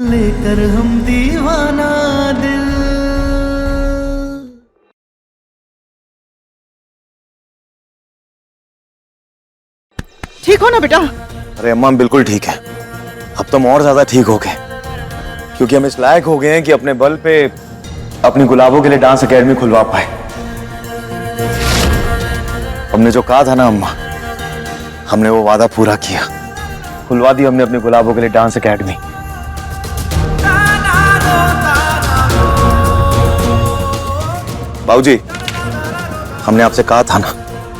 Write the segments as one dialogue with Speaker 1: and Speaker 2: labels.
Speaker 1: लेकर हम दीवाना दिल।
Speaker 2: ठीक हो ना बेटा?
Speaker 3: अरे अम्मा हम बिल्कुल ठीक है। अब तो हम और ज्यादा ठीक हो गए, क्योंकि हम इस लायक हो गए हैं कि अपने बल पे अपनी गुलाबों के लिए डांस एकेडमी खुलवा पाए। हमने जो कहा था ना अम्मा, हमने वो वादा पूरा किया। खुलवा दी हमने अपनी गुलाबों के लिए डांस एकेडमी। बाबूजी, हमने आपसे कहा था ना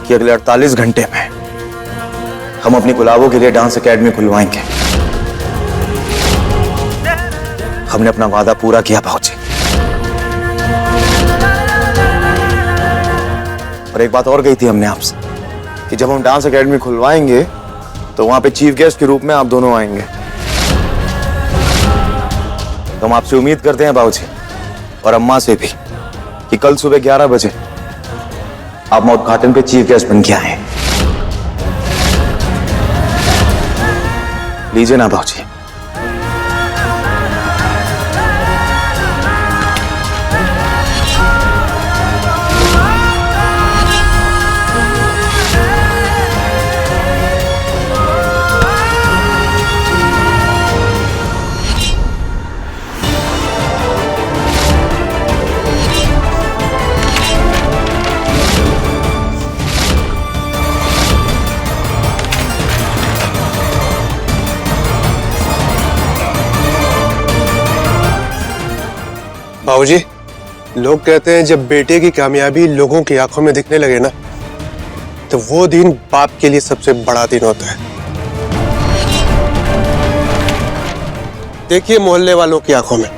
Speaker 3: कि अगले 48 घंटे में हम अपनी गुलाबों के लिए डांस एकेडमी खुलवाएंगे। हमने अपना वादा पूरा किया बाबूजी। और एक बात और कही थी हमने आपसे कि जब हम डांस एकेडमी खुलवाएंगे तो वहां पे चीफ गेस्ट के रूप में आप दोनों आएंगे। तो हम आपसे उम्मीद करते हैं बाबूजी, और अम्मा से भी, कि कल सुबह 11 बजे आप उद्घाटन पे चीफ गेस्ट बन के आए। लीजिए ना बाबूजी।
Speaker 4: बाबूजी, लोग कहते हैं जब बेटे की कामयाबी लोगों की आंखों में दिखने लगे ना, तो वो दिन बाप के लिए सबसे बड़ा दिन होता है। देखिए मोहल्ले वालों की आंखों में,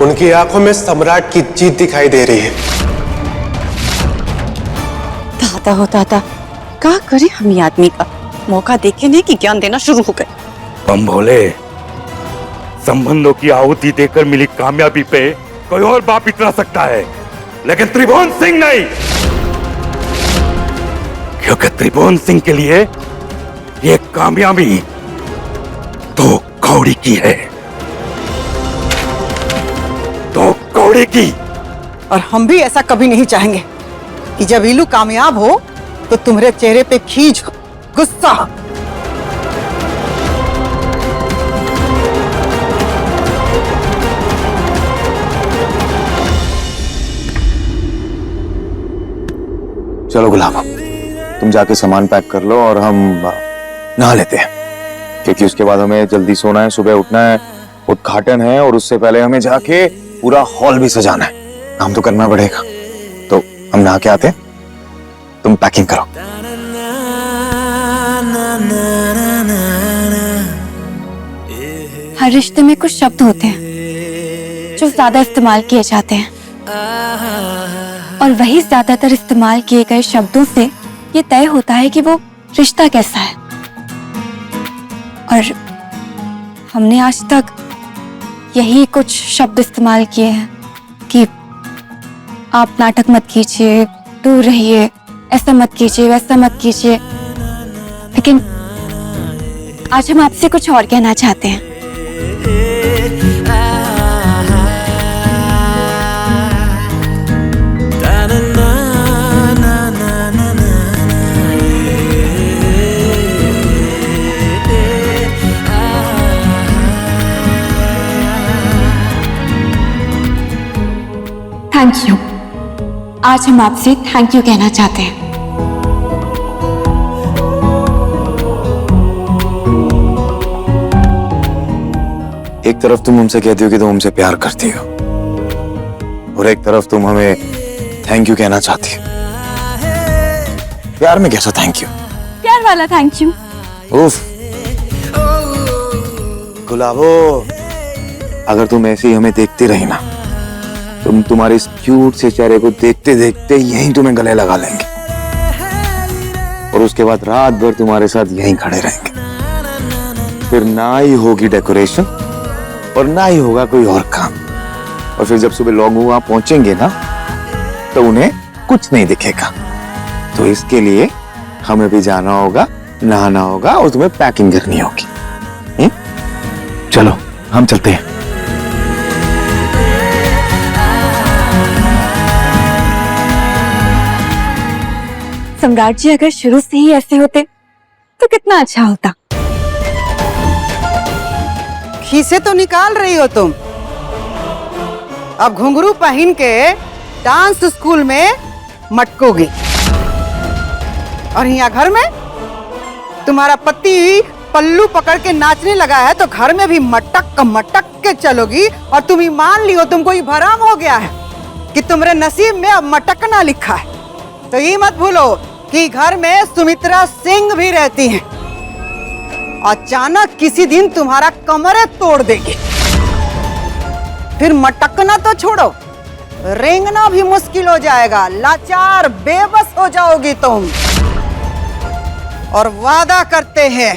Speaker 4: उनकी आंखों में सम्राट की जीत दिखाई दे रही है।
Speaker 2: दादा हो दादा, क्या करे हम ये आदमी का? मौका देखे नहीं कि ज्ञान देना शुरू हो गए।
Speaker 5: हम भोले, संबंधों की आहुति देकर मिली कामयाबी पे कोई और बाप इतना सकता है, लेकिन त्रिभुवन सिंह नहीं। क्योंकि त्रिभुवन सिंह के लिए ये कामयाबी दो कौड़ी की है, दो कौड़ी की।
Speaker 2: और हम भी ऐसा कभी नहीं चाहेंगे कि जब इलू कामयाब हो तो तुम्हारे चेहरे पे खींच, गुस्सा।
Speaker 3: चलो गुलाब, तुम जाके सामान पैक कर लो और हम नहा लेते हैं, क्योंकि उसके बाद हमें जल्दी सोना है, सुबह उठना है, उद्घाटन है, और उससे पहले हमें जाके पूरा हॉल भी सजाना है। काम तो करना पड़ेगा। तो हम नहा के आते हैं, तुम पैकिंग करो।
Speaker 6: हर रिश्ते में कुछ शब्द होते हैं जो ज्यादा इस्तेमाल किए जाते हैं, और वही ज्यादातर इस्तेमाल किए गए शब्दों से ये तय होता है कि वो रिश्ता कैसा है। और हमने आज तक यही कुछ शब्द इस्तेमाल किए हैं कि आप नाटक मत कीजिए, दूर रहिए, ऐसा मत कीजिए, वैसा मत कीजिए। लेकिन आज हम आपसे कुछ और कहना चाहते हैं। Thank you. आज हम आपसे थैंक यू कहना चाहते हैं।
Speaker 3: एक तरफ तुम हमसे कहती हो कि तुम हमसे प्यार करती हो, और एक तरफ तुम हमें थैंक यू कहना चाहती हो। प्यार में कैसा थैंक यू?
Speaker 6: प्यार वाला थैंक यू।
Speaker 3: उफ गुलाबो, अगर तुम ऐसे ही हमें देखती रही ना, तुम तुम्हारे इस क्यूट से चेहरे को देखते देखते यहीं तुम्हें गले लगा लेंगे, और उसके बाद रात भर तुम्हारे साथ यहीं खड़े रहेंगे। फिर ना ही होगी डेकोरेशन और ना ही होगा कोई और काम, और फिर जब सुबह लोग वहां पहुंचेंगे ना, तो उन्हें कुछ नहीं दिखेगा। तो इसके लिए हमें भी जाना होगा नहाना होगा और तुम्हें पैकिंग करनी होगी। चलो हम चलते हैं।
Speaker 6: सम्राट जी अगर शुरू से ही ऐसे होते तो कितना अच्छा होता।
Speaker 2: खीसे तो निकाल रही हो तुम। अब घुंघरू पहन के डांस स्कूल में मटकोगी और यहाँ घर में तुम्हारा पति पल्लू पकड़ के नाचने लगा है तो घर में भी मटक के चलोगी। और तुम ही मान लियो, तुमको ये भरम हो गया है कि तुम्हारे नसीब में अब मटकना लिखा है। तो ये मत भूलो कि घर में सुमित्रा सिंह भी रहती हैं। अचानक किसी दिन तुम्हारा कमरे तोड़ देगी, फिर मटकना तो छोड़ो, रेंगना भी मुश्किल हो जाएगा। लाचार बेबस हो जाओगी तुम। और वादा करते हैं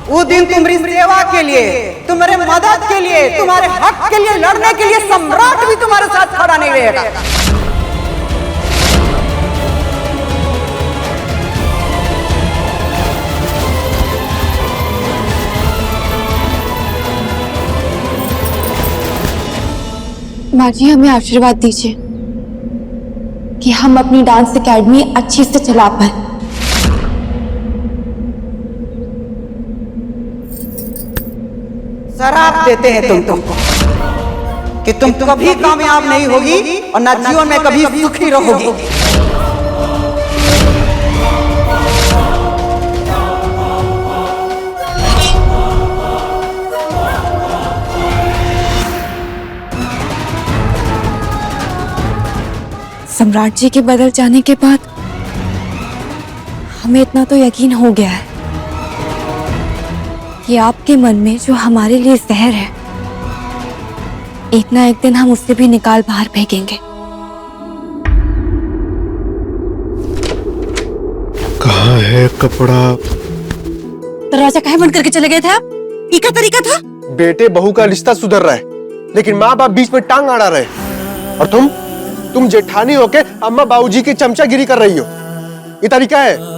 Speaker 2: वो दिन तुम्हारी सेवा के लिए, तुम्हारे मदद के लिए, तुम्हारे हक के लिए लड़ने के लिए सम्राट भी तुम्हारे साथ खड़ा नहीं रहेगा।
Speaker 6: माँ जी हमें आशीर्वाद दीजिए कि हम अपनी डांस एकेडमी अच्छे से चला पाए।
Speaker 2: शराप देते हैं तुमको कि तुम कभी कामयाब नहीं होगी और ना जीवन में कभी सुखी रहोगी।
Speaker 6: सम्राट जी के बदल जाने के बाद हमें इतना तो यकीन हो गया है कि आपके मन में जो हमारे लिए जहर है, एक ना एक दिन हम उससे भी निकाल बाहर फेंकेंगे।
Speaker 4: कहाँ है कपड़ा?
Speaker 6: दरवाजा काहे बंद करके चले गए थे आप? ये क्या तरीका था?
Speaker 4: बेटे बहू का रिश्ता सुधर रहा है, लेकिन माँ बाप बीच में टांग अड़ा रहे। और तुम जेठानी होके अम्मा बाबूजी की चमचागिरी कर रही हो। ये तरीका है?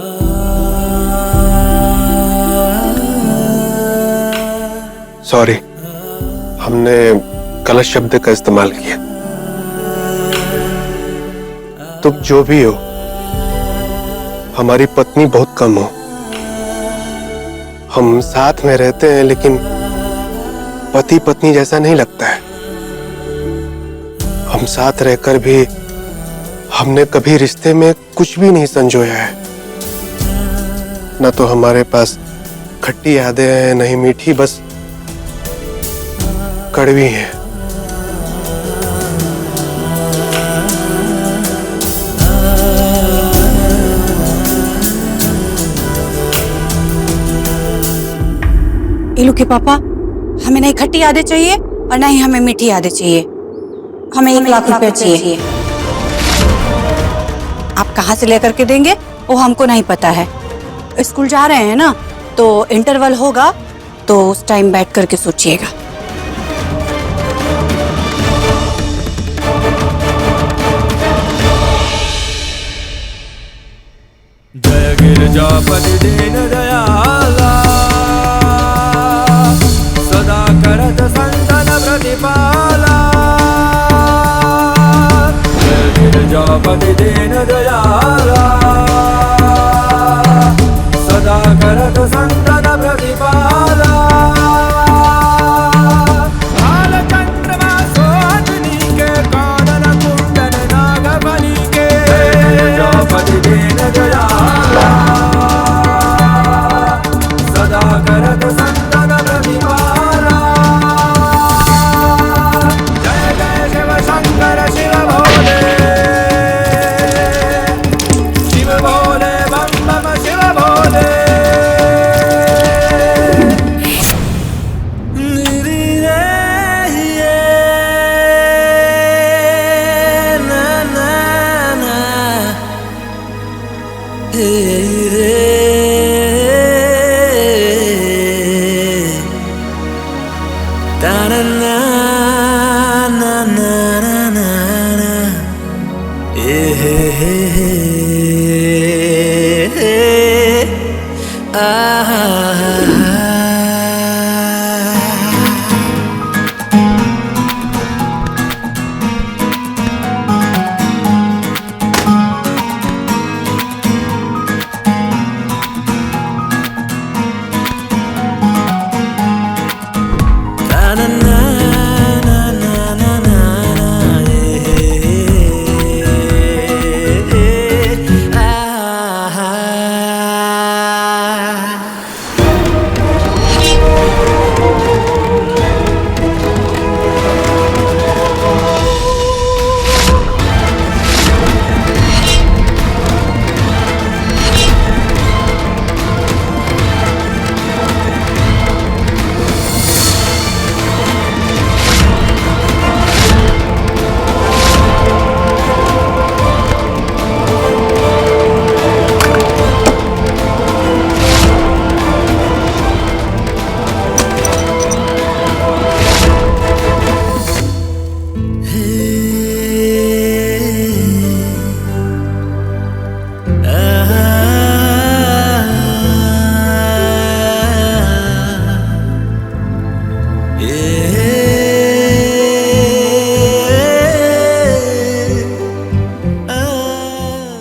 Speaker 4: सॉरी, हमने गलत शब्द का इस्तेमाल किया। तुम जो भी हो, हमारी पत्नी बहुत कम हो। हम साथ में रहते हैं लेकिन पति पत्नी जैसा नहीं लगता है। हम साथ रहकर भी हमने कभी रिश्ते में कुछ भी नहीं संजोया है। न तो हमारे पास खट्टी यादें हैं, नहीं मीठी, बस कड़वी हैं।
Speaker 7: इलू के पापा, हमें नहीं खट्टी यादें चाहिए और नहीं हमें मीठी यादें चाहिए। हमें 1 लाख रुपए चाहिए। आप कहाँ से लेकर के देंगे वो हमको नहीं पता है। स्कूल जा रहे हैं ना, तो इंटरवल होगा तो उस टाइम बैठ करके सोचिएगा।
Speaker 1: जय गिरजापति दीन दयाला, सदा करत संतन प्रतिपाला। जय गिरजापति दीन दयाला, सदा करत संतन प्रतिपाला। बालचंद्रमा सोहनी के कानन कुंडन नागबली के। जय गिरजापति दीन दयाला, सदा करत संतन प्रतिपाला। जय जय शिव शंकर शिव भोले, शिव भोले बम बम शिव भोले। रे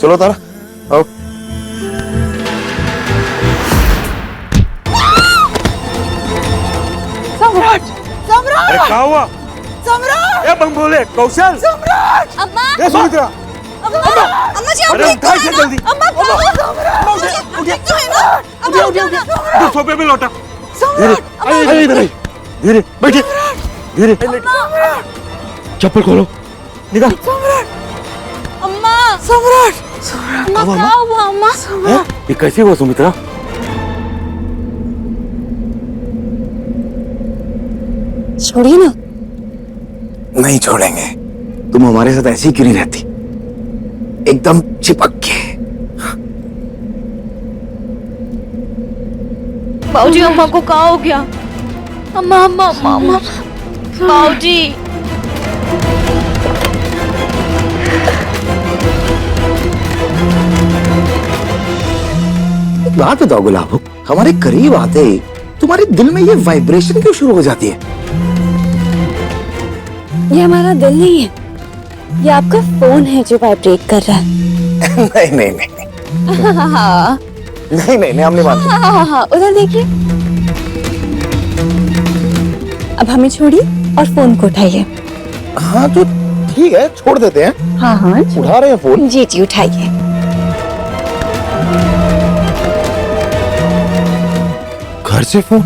Speaker 3: चलो तारा आओ।
Speaker 2: सम्राट सम्राट
Speaker 5: अरे क्या हुआ?
Speaker 2: सम्राट
Speaker 5: ए बंगोले कौशल,
Speaker 2: सम्राट
Speaker 6: अम्मा
Speaker 3: ए सुमित्रा,
Speaker 6: अम्मा जी
Speaker 5: अरे उठा इसे जल्दी। तो सोफे पे लौटा।
Speaker 3: अरे इधर आई।
Speaker 5: धीरे बैठिए, धीरे। चप्पल खोलो, निकाल।
Speaker 6: अम्मा
Speaker 2: सम्राट
Speaker 6: अम्मा क्या हुआ अम्मा?
Speaker 5: ये कैसे हुआ सुमित्रा?
Speaker 6: छोड़िए ना।
Speaker 3: नहीं छोड़ेंगे। तुम हमारे साथ ऐसी क्यों नहीं रहती, एकदम चिपक के।
Speaker 6: बाबूजी अम्मा को क्या हो गया? अम्मा अम्मा अम्मा अम्मा बाबूजी।
Speaker 3: एक बात बताओ गुलाबो, हमारे करीब आते ही तुम्हारे दिल में ये वाइब्रेशन क्यों शुरू हो जाती है?
Speaker 6: ये हमारा दिल नहीं है, ये आपका फोन है जो वाइब्रेट कर रहा है।
Speaker 3: नहीं नहीं नहीं
Speaker 6: हाँ
Speaker 3: नहीं नहीं, हम नहीं मानते।
Speaker 6: हाँ उधर देखिए। अब हमें छोड़िए और फोन को उठाइए।
Speaker 3: हाँ तो ठीक है, छोड़ देते हैं।
Speaker 6: हाँ हाँ
Speaker 3: उठा रहे हैं फोन।
Speaker 6: जी जी उठाइए।
Speaker 3: घर से फोन?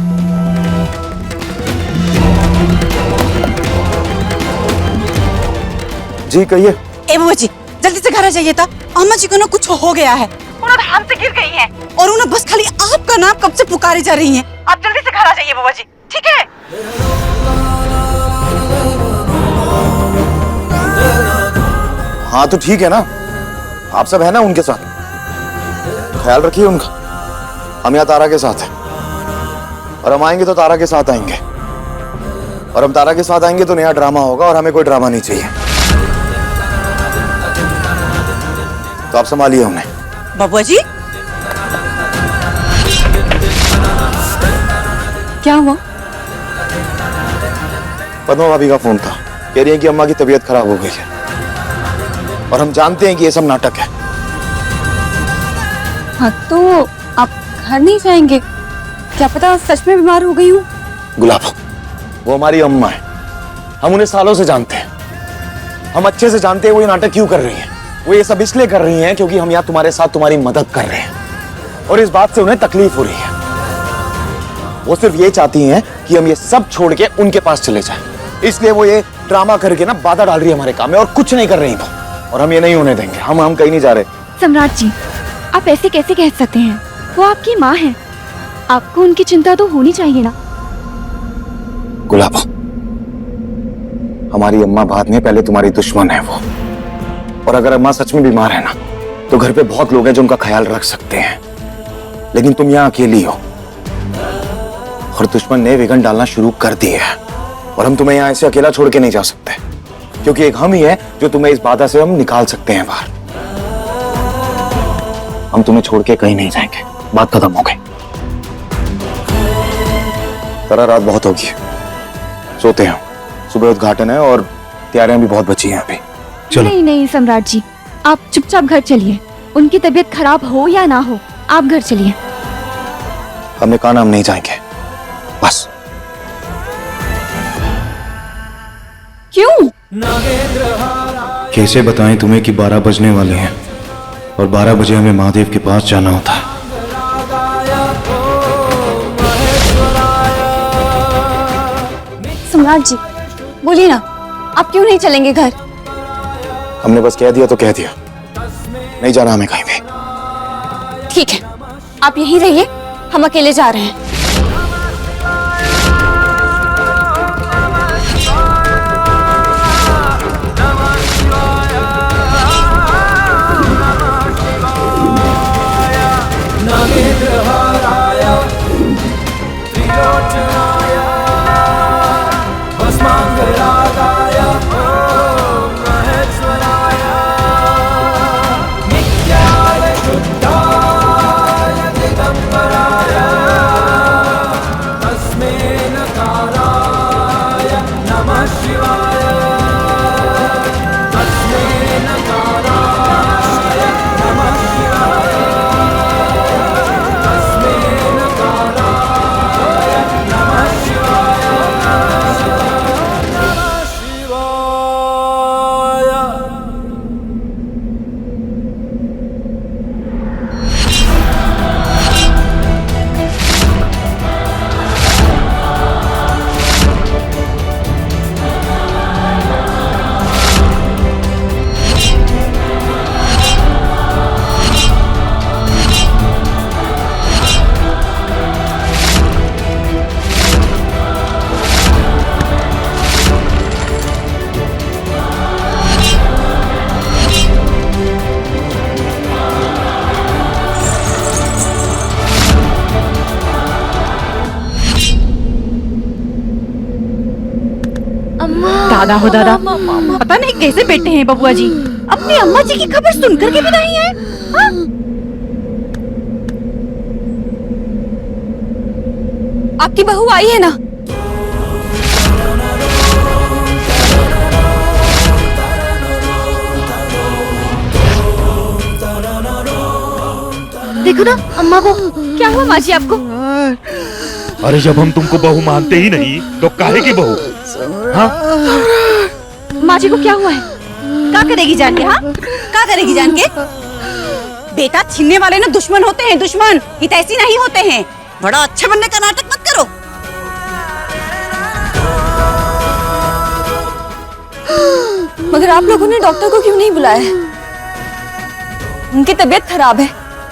Speaker 3: जी कहिए।
Speaker 7: ए बुआ जी जल्दी से घर आ जाइए था, अम्मा जी को ना कुछ हो गया है, उन्होंने हाथ से गिर गई हैं और उन्हें बस खाली आपका नाम कब से पुकारे जा रही हैं। आप जल्दी से घर आ जाइए बुआ जी, ठीक है?
Speaker 3: हाँ तो ठीक है ना, आप सब है ना उनके साथ, ख्याल रखिए उनका। हम यहाँ तारा के साथ हैं और हम आएंगे तो तारा के साथ आएंगे, और हम तारा के साथ आएंगे तो नया ड्रामा होगा और हमें कोई ड्रामा नहीं चाहिए। तो आप संभालिए उन्हें।
Speaker 7: बबुआ जी
Speaker 6: क्या हुआ?
Speaker 3: पद्मा भाभी का फोन था, कह रही है कि अम्मा की तबीयत खराब हो गई है और हम जानते हैं कि ये सब नाटक है।
Speaker 6: हाँ तो आप घर नहीं जाएंगे? क्या पता सच में बीमार हो गई हूँ।
Speaker 3: गुलाब, वो हमारी अम्मा है, हम उन्हें सालों से जानते हैं, हम अच्छे से जानते हैं वो ये नाटक क्यों कर रही हैं। वो ये सब इसलिए कर रही हैं क्योंकि हम यहाँ तुम्हारे साथ तुम्हारी मदद कर रहे हैं और इस बात से उन्हें तकलीफ हो रही है। वो सिर्फ ये चाहती हैं कि हम ये सब छोड़ के उनके पास चले जाएं, इसलिए वो ये ड्रामा करके ना बाधा डाल रही है हमारे काम में और कुछ नहीं कर रही वो, और हम ये नहीं होने देंगे। हम कहीं नहीं जा रहे।
Speaker 6: सम्राट जी आप ऐसे कैसे कह सकते हैं? वो आपकी माँ है, आपको उनकी चिंता तो होनी चाहिए ना।
Speaker 3: गुलाब, हमारी अम्मा बाद में पहले तुम्हारी दुश्मन है वो, और अगर अम्मा सच में बीमार है ना तो घर पे बहुत लोग हैं जो उनका ख्याल रख सकते हैं, लेकिन तुम यहाँ अकेली हो और दुश्मन ने विघन डालना शुरू कर दिया है और हम तुम्हें यहाँ ऐसे अकेला छोड़ के नहीं जा सकते, क्योंकि एक हम ही है जो तुम्हें इस बाधा से हम निकाल सकते हैं बाहर। हम तुम्हें छोड़ के कहीं नहीं जाएंगे, बात खत्म हो गई। तारा रात बहुत होगी, सोते हैं, सुबह उद्घाटन है और तैयारियां भी बहुत बची हैं अभी। चलो।
Speaker 6: नहीं नहीं सम्राट जी आप चुपचाप घर चलिए, उनकी तबीयत खराब हो या ना हो आप घर चलिए।
Speaker 3: हमने कहा ना हम नहीं जाएंगे, बस।
Speaker 6: क्यों?
Speaker 8: कैसे बताएं तुम्हें कि 12 बजने वाले हैं और 12 बजे हमें महादेव के पास जाना होता है।
Speaker 6: सम्राट जी बोलिए ना, आप क्यों नहीं चलेंगे घर?
Speaker 3: हमने बस कह दिया तो कह दिया, नहीं जाना हमें कहीं भी।
Speaker 6: ठीक है आप यहीं रहिए, हम अकेले जा रहे हैं।
Speaker 1: नागेंद्रहाराय त्रिलोचनाय भस्मांगरागाय ओम महेश्वराय नित्याय शुद्धाय दिगंबराय तस्मै नकाराय नमः शिवाय तस्मै नकाराय नमः
Speaker 7: दादा हो दादा, पता नहीं कैसे बैठे हैं बबुआ जी, अपनी अम्मा जी की खबर सुनकर के भी नहीं आए। हाँ?
Speaker 6: आपकी बहू आई है ना? देखो ना अम्मा को। क्या हुआ माँ जी आपको?
Speaker 5: अरे जब हम तुमको बहू मानते ही नहीं तो काहे की बहू? हाँ?
Speaker 7: माँ जी को क्या हुआ है? क्या करेगी जान के? हाँ, क्या करेगी जान के? बेटा छीनने वाले ना दुश्मन होते हैं, दुश्मन हितैषी नहीं होते हैं। बड़ा अच्छा बनने का नाटक मत करो।
Speaker 6: मगर आप लोगों ने डॉक्टर को क्यों नहीं बुलाया है? उनकी तबीयत खराब है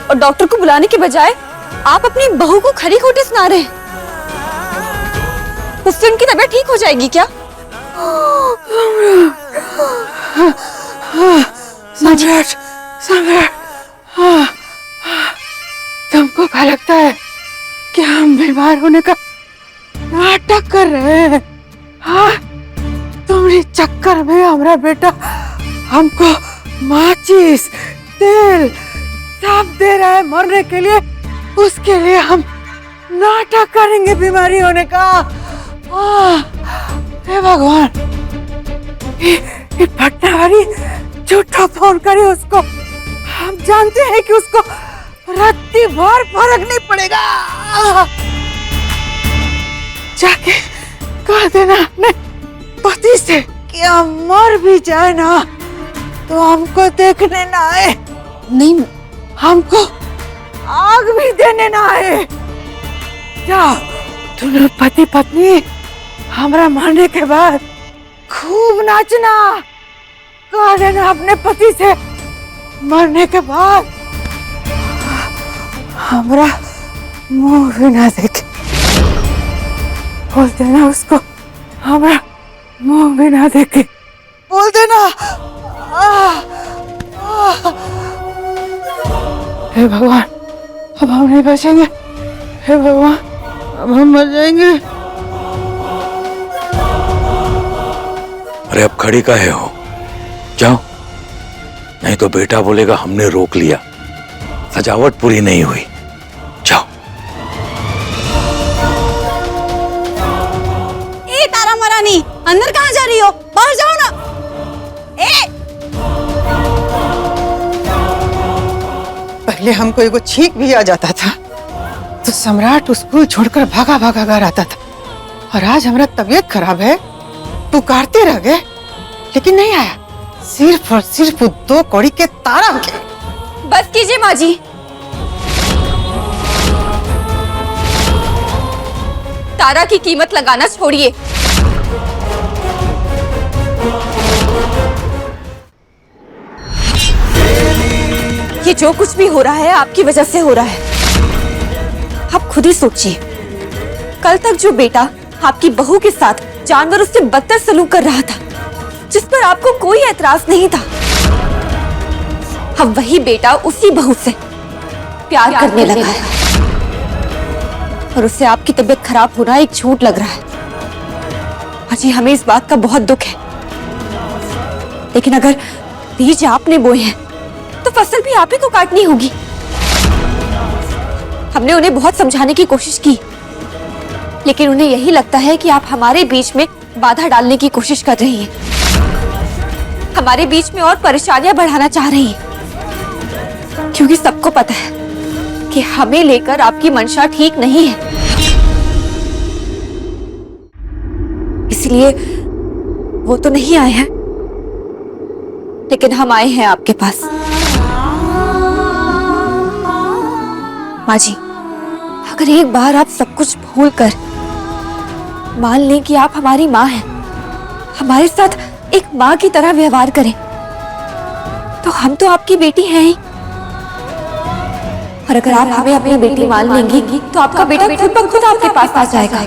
Speaker 6: और डॉक्टर को बुलाने के बजाय आप अपनी बहू को खरी खोटी सुना रहे हैं। उससे उनकी तबीयत ठीक हो जाएगी क्या?
Speaker 2: सम्राट, सम्राट, तुमको क्या लगता है कि हम बीमार होने का नाटक कर रहे हैं? हाँ, तुम्हारे चक्कर में हमारा बेटा हमको माचिस, तेल सब दे रहा है मरने के लिए। उसके लिए हम नाटक करेंगे बीमारी होने का? हे भगवान, ये पटना वाली झूठा फोन करे उसको। हम जानते हैं कि उसको रत्ती भर फर्क नहीं पड़ेगा। जाके कह देना अपने पति से कि हम मर भी जाए ना तो हमको देखने ना आए,
Speaker 6: नहीं,
Speaker 2: हमको आग भी देने ना आए। जाओ दोनों पति पत्नी हमारा मरने के बाद खूब नाचना। कह देना अपने पति से मरने के बाद हमारा मुंह भी ना देखे। बोल देना उसको हमारा मुंह भी ना देखे। बोल देना। हे भगवान, अब हम नहीं बचेंगे। हे भगवान, अब हम मर जाएंगे।
Speaker 5: अरे अब खड़ी काहे हो? जाओ, नहीं तो बेटा बोलेगा हमने रोक लिया, सजावट पूरी नहीं हुई। जाओ।
Speaker 7: ए तारा महारानी, अंदर कहाँ जा रही हो? बाहर जाओ ना।
Speaker 2: पहले हमको एगो छींक भी आ जाता था तो सम्राट स्कूल छोड़कर भागा भागा घर आता था, और आज हमारा तबीयत खराब है पुकारते रह गए लेकिन नहीं आया। सिर्फ और सिर्फ 2 कौड़ी के तारा के।
Speaker 6: बस कीजिए माँ जी। तारा की कीमत लगाना छोड़िए। ये जो कुछ भी हो रहा है आपकी वजह से हो रहा है। आप खुद ही सोचिए, कल तक जो बेटा आपकी बहू के साथ जानवर उससे बदतर सलूक कर रहा था, जिस पर आपको कोई एतराज नहीं था, अब वही बेटा उसी बहू से प्यार करने लगा है और उससे आपकी तबीयत खराब होना एक झूठ लग रहा है। अजी हमें इस बात का बहुत दुख है, लेकिन अगर बीज आपने बोए हैं तो फसल भी आप ही को काटनी होगी। हमने उन्हें बहुत समझाने की कोशिश की, लेकिन उन्हें यही लगता है कि आप हमारे बीच में बाधा डालने की कोशिश कर रही हैं, हमारे बीच में और परेशानियां बढ़ाना चाह रही हैं, क्योंकि सबको पता है कि हमें लेकर आपकी मंशा ठीक नहीं है। इसलिए वो तो नहीं आए हैं, लेकिन हम आए हैं आपके पास। माँ जी, अगर एक बार आप सब कुछ भूल कर मान लें कि आप हमारी माँ हैं, हमारे साथ एक माँ की तरह व्यवहार करें, तो हम तो आपकी बेटी हैं ही। और अगर आप हमें अपनी बेटी मान लेंगी तो आपका बेटा खुद ब खुद आपके पास आ जाएगा।